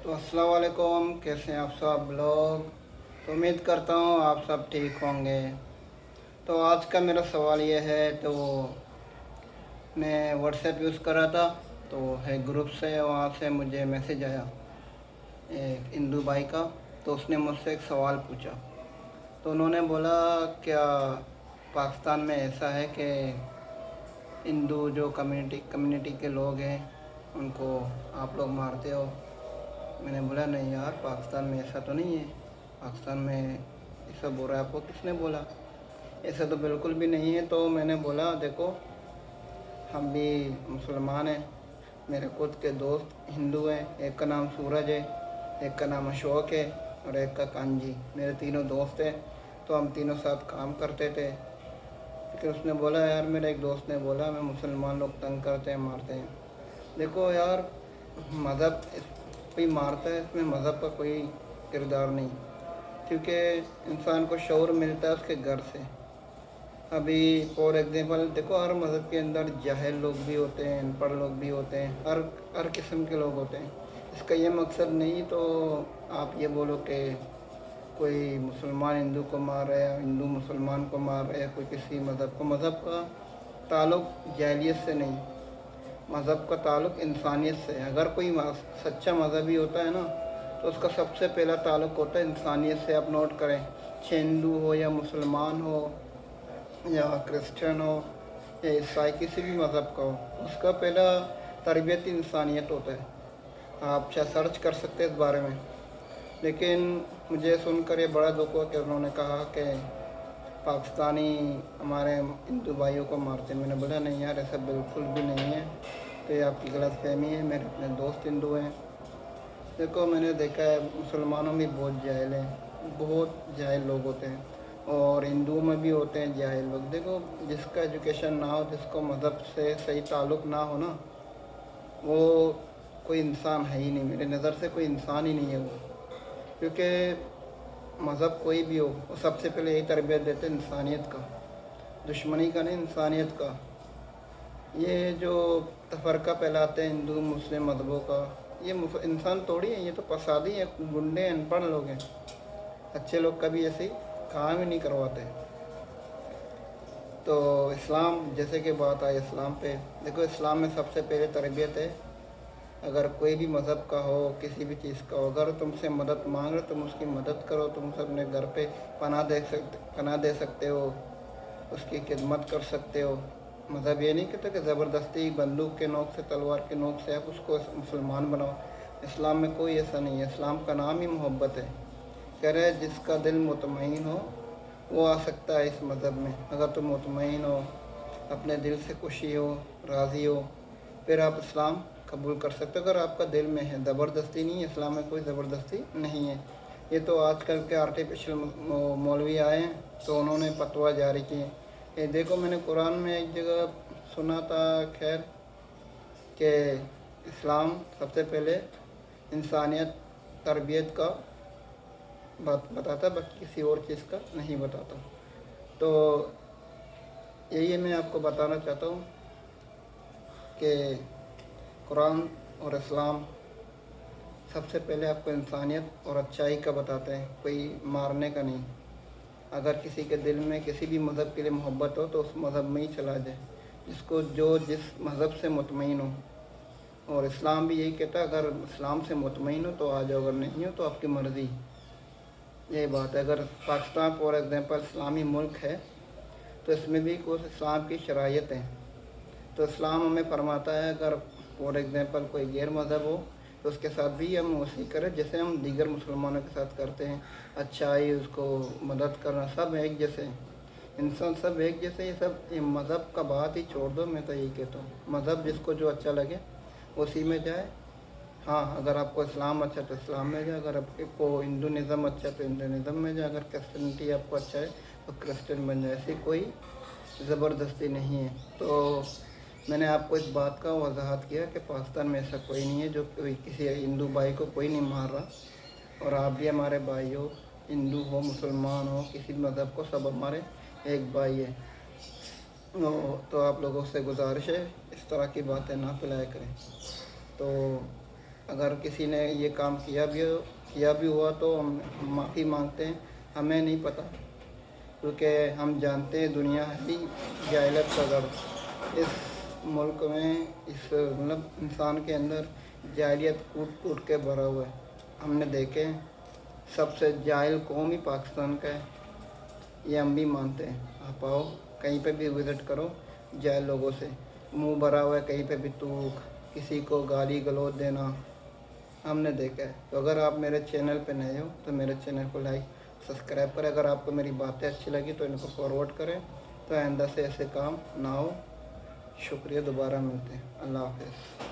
तो अस्सलाम वालेकुम, कैसे हैं आप सब लोग। तो उम्मीद करता हूँ आप सब ठीक होंगे। तो आज का मेरा सवाल ये है, तो मैं व्हाट्सएप यूज़ कर रहा था, तो है ग्रुप से, वहाँ से मुझे मैसेज आया एक हिंदू भाई का। तो उसने मुझसे एक सवाल पूछा। तो उन्होंने बोला, क्या पाकिस्तान में ऐसा है कि हिंदू जो कम्युनिटी के लोग हैं उनको आप लोग मारते हो। मैंने बोला, नहीं यार, पाकिस्तान में ऐसा तो नहीं है। पाकिस्तान में ऐसा बोल रहा है, आपको किसने बोला? ऐसा तो बिल्कुल भी नहीं है। तो मैंने बोला, देखो, हम भी मुसलमान हैं, मेरे खुद के दोस्त हिंदू हैं। एक का नाम सूरज है, एक का नाम अशोक है और एक का कांजी। मेरे तीनों दोस्त हैं, तो हम तीनों साथ काम करते थे। लेकिन उसने बोला, यार, मेरे एक दोस्त ने बोला, मैं मुसलमान लोग तंग करते हैं, मारते हैं। देखो यार, मज़हब कोई मारता है, इसमें मज़हब का कोई किरदार नहीं, क्योंकि इंसान को शऊर मिलता है उसके घर से। अभी फॉर एग्ज़ाम्पल देखो, हर मज़हब के अंदर जाहिल लोग भी होते हैं, अनपढ़ लोग भी होते हैं, हर किस्म के लोग होते हैं। इसका ये मकसद नहीं तो आप ये बोलो कि कोई मुसलमान हिंदू को मार रहा है, हिंदू मुसलमान को मार रहा है, कोई किसी मज़हब को। मज़हब का ताल्लुक़ जाहिलियत से नहीं, मज़हब का ताल्लुक़ इंसानियत से है। अगर कोई सच्चा मज़हबी होता है ना, तो उसका सबसे पहला ताल्लुक़ होता है इंसानियत से। आप नोट करें, चाहे हिंदू हो या मुसलमान हो या क्रिश्चियन हो या ईसाई, किसी भी मज़हब का हो, उसका पहला तरबियत इंसानियत होता है। आप चाहे सर्च कर सकते हैं इस बारे में। लेकिन मुझे सुनकर ये बड़ा दुख हुआ कि उन्होंने कहा कि पाकिस्तानी हमारे हिंदू भाइयों को मारते। मैंने बोला, नहीं यार, ऐसा बिल्कुल भी नहीं है। तो ये आपकी गलतफहमी है। मेरे अपने दोस्त हिंदू हैं। देखो, मैंने देखा है मुसलमानों में बहुत जाहिल हैं, बहुत जाहिल लोग होते हैं, और हिंदुओं में भी होते हैं जाहिल लोग। देखो, जिसका एजुकेशन ना हो, जिसको मज़हब से सही ताल्लुक़ ना हो ना, वो कोई इंसान है ही नहीं। मेरी नज़र से कोई इंसान ही नहीं है वो। क्योंकि मज़हब कोई भी हो, वो सबसे पहले यही तरबियत देते हैं इंसानियत का, दुश्मनी का नहीं, इंसानियत का। ये जो तफरका फैलाते हैं हिंदू मुस्लिम मज़हबों का, ये इंसान थोड़ी है, ये तो फसादी है, गुंडे, अनपढ़ लोग हैं। अच्छे लोग कभी ऐसे काम ही नहीं करवाते। तो इस्लाम, जैसे कि बात आई इस्लाम पे, देखो, इस्लाम में सबसे पहले तरबियत है। अगर कोई भी मज़हब का हो, किसी भी चीज़ का हो, अगर तुमसे मदद मांग रहे, तुम उसकी मदद करो। तुम अपने घर पे पनाह दे सकते हो, उसकी खिदमत कर सकते हो। मज़हब ये नहीं कहता कि ज़बरदस्ती बंदूक के नोक से, तलवार के नोक से आप उसको मुसलमान बनाओ। इस्लाम में कोई ऐसा नहीं है। इस्लाम का नाम ही मोहब्बत है। कह रहे हैं, जिसका दिल मुतमईन हो वो आ सकता है इस मज़हब में। अगर तुम मुतमईन हो, अपने दिल से खुशी हो, राज़ी हो, फिर आप इस्लाम कबूल कर सकते हो, अगर आपका दिल में है। ज़बरदस्ती नहीं है, इस्लाम में कोई ज़बरदस्ती नहीं है। ये तो आजकल के आर्टिफिशियल मौलवी आए हैं, तो उन्होंने फतवा जारी किए। ये देखो, मैंने कुरान में एक जगह सुना था, खैर, कि इस्लाम सबसे पहले इंसानियत, तरबियत का बात बताता, बाकी किसी और चीज़ का नहीं बताता। तो यही मैं आपको बताना चाहता हूँ कि कुरान और इस्लाम सबसे पहले आपको इंसानियत और अच्छाई का बताते हैं, कोई मारने का नहीं। अगर किसी के दिल में किसी भी मज़हब के लिए मोहब्बत हो, तो उस मज़हब में ही चला जाए, जिसको जो जिस मज़हब से मुतमईन हो। और इस्लाम भी यही कहता है, अगर इस्लाम से मुतमईन हो तो आ जाओ, अगर नहीं हो तो आपकी मर्ज़ी। यही बात है। अगर पाकिस्तान फॉर एग्ज़ाम्पल इस्लामी मुल्क है, तो इसमें भी कुछ इस्लाम की शराइत हैं। तो इस्लाम हमें फरमाता है, अगर फॉर एग्ज़ाम्पल कोई गैर मज़हब हो, तो उसके साथ भी हम वैसे करें जैसे हम दीगर मुसलमानों के साथ करते हैं। अच्छाई, उसको मदद करना, सब एक जैसे, इंसान सब एक जैसे। ये सब, ये मज़हब का बात ही छोड़ दो। मैं तो यही कहता हूँ, मज़हब जिसको जो अच्छा लगे उसी में जाए। हाँ, अगर आपको इस्लाम अच्छा तो इस्लाम में जाए, अगर आपको हिंदुनिज़म अच्छा तो हिंदुनिज़म में जाए, अगर क्रिश्चियनिटी आपको अच्छा है तो क्रिश्चियन बन जाए। ऐसी कोई ज़बरदस्ती नहीं है। तो मैंने आपको इस बात का वजाहत किया कि पाकिस्तान में ऐसा कोई नहीं है, जो कोई किसी हिंदू भाई को कोई नहीं मार रहा। और आप भी हमारे भाई हो, हिंदू हो, मुसलमान हो, किसी भी मज़हब को, सब हमारे एक भाई है। तो आप लोगों से गुजारिश है, इस तरह की बातें ना फैलाया करें। तो अगर किसी ने ये काम किया भी हुआ तो हम माफ़ी मांगते हैं, हमें नहीं पता, क्योंकि हम जानते हैं दुनिया ही जाहिलियत का घर। इस मुल्क में इस मतलब इंसान के अंदर जाहिलियत कूट कूट के भरा हुआ है। हमने देखे सबसे जाहिल कौम ही पाकिस्तान का है, ये हम भी मानते हैं। आप आओ कहीं पे भी विज़िट करो, जाहिल लोगों से मुंह भरा हुआ है, कहीं पे भी तूक, किसी को गाली गलौज देना हमने देखा है। तो अगर आप मेरे चैनल पे नए हो तो मेरे चैनल को लाइक सब्सक्राइब करें। अगर आपको मेरी बातें अच्छी लगी तो इनको फॉरवर्ड करें, तो आइंदा से ऐसे काम ना हो। शुक्रिया, दोबारा मिलते हैं। अल्लाह हाफ़िज़।